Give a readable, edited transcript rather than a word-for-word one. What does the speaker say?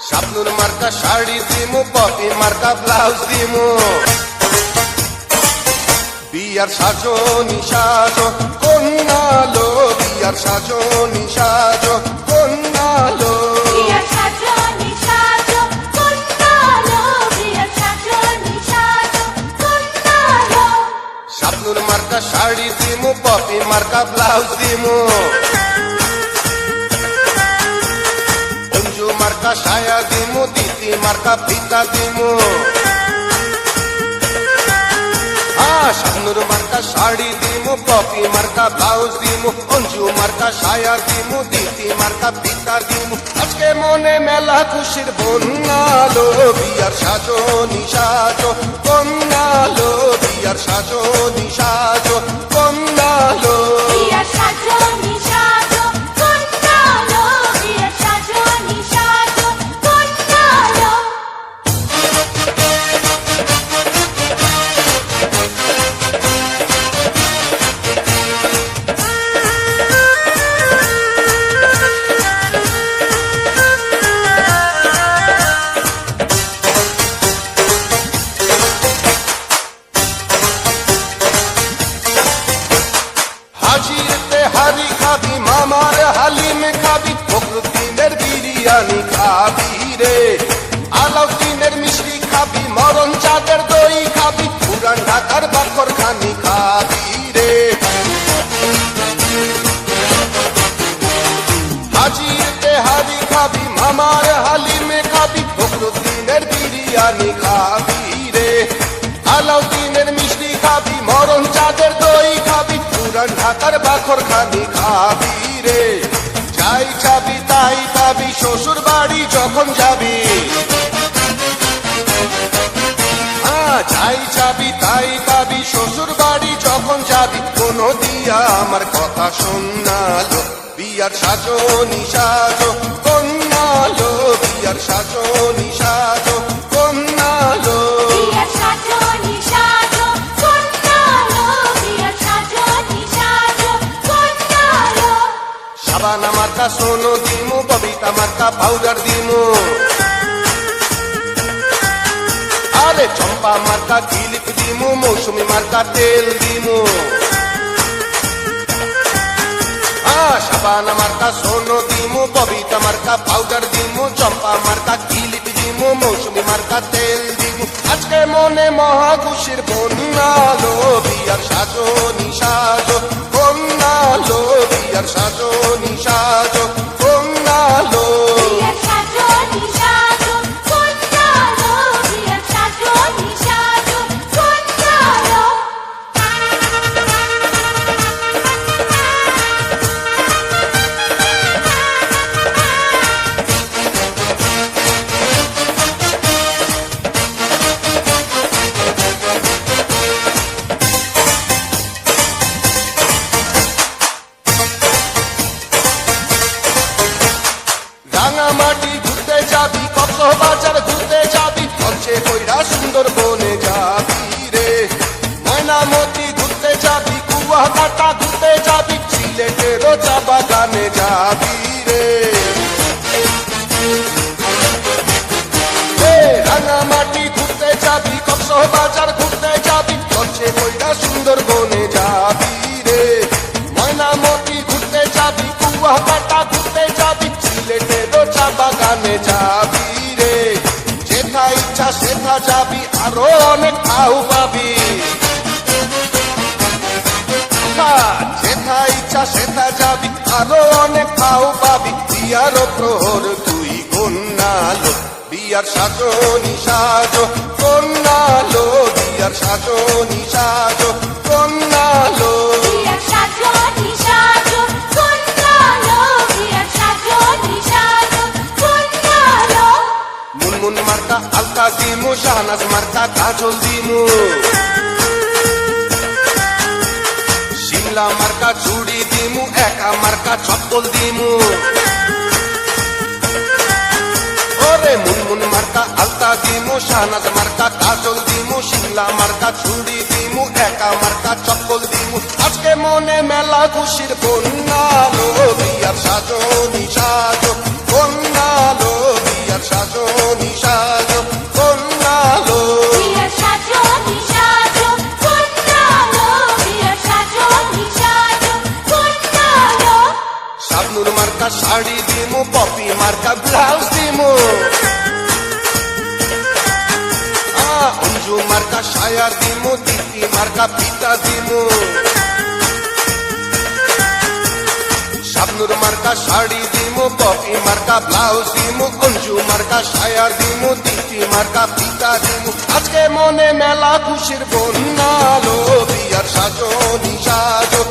শাবনুর মার্কা শাড়ি দিমু, পপি মার্কা ব্লাউজ দিমু। বিয়ার সাজনি সাজো কন্যালো, বিয়ার সাজনি সাজো কন্যালো। শাবনুর মার্কা শাড়ি দিমু, পপি মার্কা ব্লাউজ দিমু। অঞ্জু মার্কা সায়া দিমু, দিতি মার্কা ফিতা দিমু। শাবনুর মার্কা শাড়ি দিমু, পপি মার্কা ব্লাউজ দিমু। অঞ্জু মার্কা সায়া দিমু, দিতি মার্কা ফিতা দিমু। আজকে মনে মেলা খুশির বন্যালো, বিয়ার সাজনি সাজো কন্যালো, বিয়ার সাজনি সাজো কন্যালো। হাজিরতে হারি খাবি, মামার হালিম খাবি, ফখরুদ্দিনের বিরিয়ানি খাবি রে। আলাউদ্দিনের মিষ্টি খাবি, মরণ চাঁদের দই খাবি, পুরান ঢাকার বাকর খানি খাবি রে। হাজিরতে হারি খাবি, মামার হালিম খাবি, ফখরুদ্দিনের বিরিয়ানি খাবি রে। আলাউদ্দিনের মিষ্টি খাবি, মরণ চাঁদের দই খাবি, পুরান ঢাকার বাখর খানি খাবি রে। যাই চাবি তাই পাবি, শ্বশুর বাড়ি যখন যাবি। যাই চাবি তাই পাবি, শ্বশুর বাড়ি যখন যাবি। কোন দিয়া আমার কথা শোনালো, বিয়ার সাজনি সাজো কন্যালো, বিয়ার সাজনি সাজো কন্যালো। শাবানা মার্কা সোনো দিমু, ববিতা মার্কা পাউডার দিমু। আরে চম্পা মার্কা ক্লিপ দিমু, মৌসুমি মার্কা তেল দিমু। শাবানা মার্কা সোনো দিমু, ববিতা মার্কা পাউডার দিমু। চম্পা মার্কা ক্লিপ দিমু, মৌসুমি মার্কা তেল দিমু। আজকে মনে মহা খুশির বন্যালো, বিয়ার সাজনি সাজো কন্যালো, বিয়ার সাজনি সাজো কন্যালো। রাঙামাটি ঘুরতে যাবি, কক্সবাজার ঘুরতে যাবি, লঞ্চে কইরা সুন্দরবনে যাবি রে। ময়নামতি ঘুরতে যাবি, কুয়াকাটা ঘুরতে যাবি, সিলেটের চা বাগানে যাবি রে। রাঙামাটি ঘুরতে যাবি, কক্সবাজার ঘুরতে যাবি, লঞ্চে কইরা সুন্দরবনে যাবি রে। ময়নামতি ঘুরতে যাবি, কুয়াকাটা ঘুরতে যাবি, সিলেটের চা বাগানে যাবি রে। যেথা ইচ্ছা সেথা যাবি, আরো অনেক খাও পাবি। যেথা ইচ্ছা সেথা যাবি, আরো অনেক খাও পাবি। বিয়ার প্রহর তুই কন্যালো, বিয়ার সাজনি সাজো কন্যালো, বিয়ার সাজনি সাজো কন্যালো। মুনমুন মার্কা আলতা দিমু, শাহনাজ মার্কা কাজল দিমু। শিমলা মার্কা চুড়ি দিমু, একা মার্কা চপ্পল দিমু। ওরে মুনমুন মার্কা আলতা দিমু, শাহনাজ মার্কা কাজল দিমু। শিমলা মার্কা চুড়ি দিমু, একা মার্কা চপ্পল দিমু। আজকে মনে মেলা খুশির বন্যালো, বিয়ার সাজনি সাজো কন্যালো, বিয়ার সাজো ব্লাউজ দিমু অঞ্জু মার্কা সায়া দিমু দিতি মার্কা পিতা দিমু শাবনুর মার্কা শাড়ি দিমু পপি মার্কা ব্লাউজ দিমু অঞ্জু মার্কা সায়া দিমু দিতি মার্কা পিতা দিমু আজকে মনে মেলা খুশির বন্যালো বিয়ার সাজো নিসাজো